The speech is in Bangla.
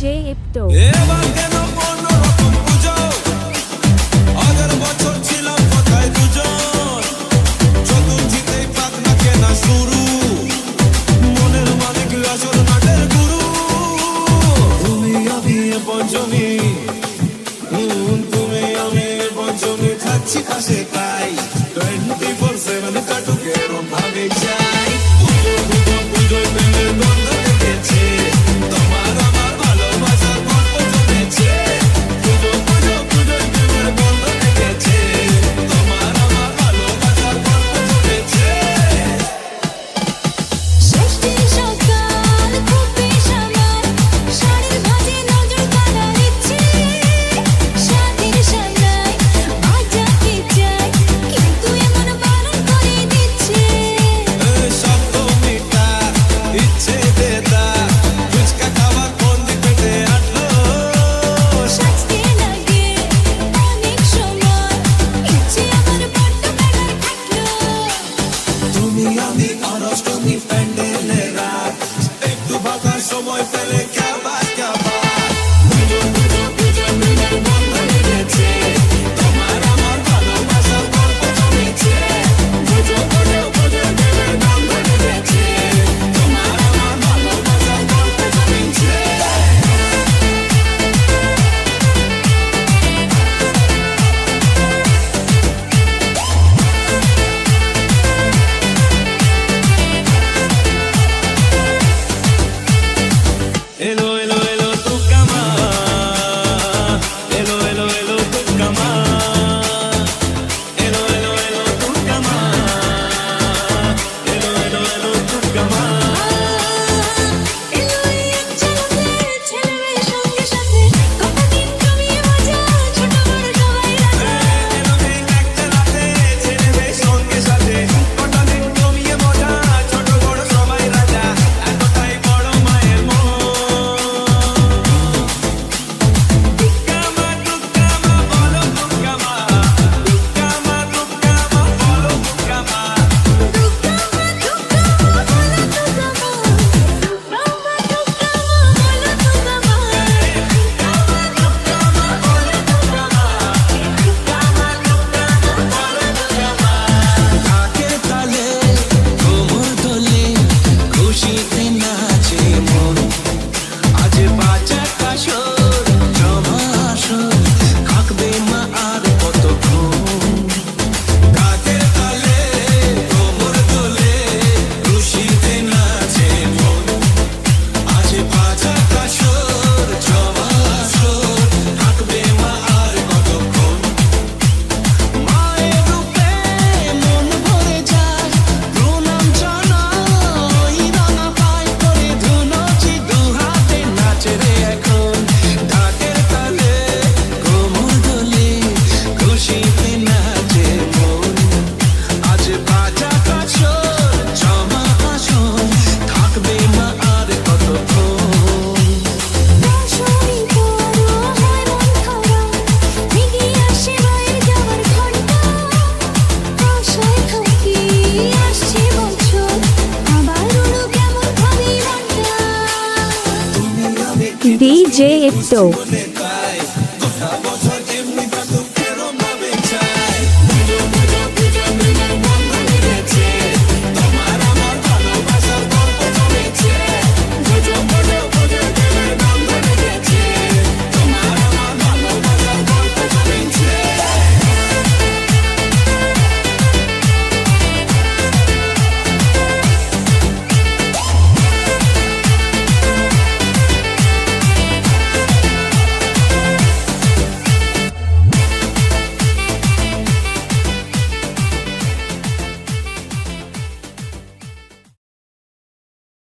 ডিজে ইপ্টো। এবার কেন কোনো রকম পুজো, আগের বছর ছিলাম কোথায় দুজন, চতুর্থীতেই পাক না কেনা শুরু, মনের মালিক আসল নাটের গুরু। তুমি আমি এ পঞ্চমী, তুমি আমি এ পঞ্চমী, থাকছি পাশে তাই 24/7 কাটুক এরম ভাবে চাই। পুজো পুজো পুজোয় প্রেমের গন্ধ লেগেছে, তোমার আমার ভালোবাসার গল্প জমেছে। পুজো পুজো পুজোয় প্রেমের গন্ধ লেগেছে, তোমার আমার ভালোবাসার গল্প জমেছে। ষষ্ঠীর সকাল খুব বেসামাল, শাড়ির ভাঁজে নজর কাড়ার ইচ্ছে, সাথীর সামলায় বাজাতে চাই, কিন্তু এমন বারণ করে দিচ্ছে। সপ্তমীটা ইচ্ছে দেতা, ফুচকা খাবার বন্দি পেটে আটলো। সাজতে লাগে অনেক সময়, ইচ্ছে আমার বড্ড বেড়ার খাটলো। তুমি আমি আর অষ্টমী প্যান্ডেলে রাত, একটু ফাঁকা সময় পেলে খাবার খাবার। পুজো পুজো পুজো প্রেমের গন্ধ লেগেছে, তোমার আমার ভালোবাসার গল্প জমেছে। পুজো পুজো পুজো প্রেমের গন্ধ লেগেছে, তোমার আমার ভালোবাসার গল্প জমেছে। Elo elo elo tu cama, elo elo elo tu cama, elo elo elo tu cama, elo elo elo tu cama. এলো এই এক ঝলকে ছেলেমেয়ের সঙ্গে সাথে, কতদিন জমিয়ে মজা, ছোট বড় সবাই রাজা। এলো এই একটা রাতে, ছেলে মেয়ে সঙ্গে সাথে, কটা দিন জমিয়ে মজা, ছোট বড় সবাই রাজা, এতটাই বড় মায়ের মন। Tukama tukama bolo tukama, tukama tukama bolo tukama. ঢাকের তালে কোমর দোলে, খুশিতে নাচে মন, আজ বাজা কাসর জমা আসর, থাকবে মা আর কতক্ষণ। ঢাকের তালে কোমর দোলে, খুশিতে নাচে মন, আজ বাজা কাসর জমা আসর, থাকবে মা আর কতক্ষণ। মায়ের রূপে মন ভরে যায়, প্রণাম জানাই রাঙা পায়ে করে, ধুনুচি দু হাতে নাচে রে এখন। ঢাকের তালে কোমর দোলে, খুশিতে নাচে মন, আজ বাজা কাসর জমা আসর, থাকবে মা আর কতক্ষণ। দশমী বড় হয় মন খারাপ, এগিয়ে আসে মায়ের যাওয়ার ঘণ্টা, আশায় থাকি আসছে বছর, আবার উড়ো কেমন ভাবি মনটা। ডিজে ইপ্টো। বলে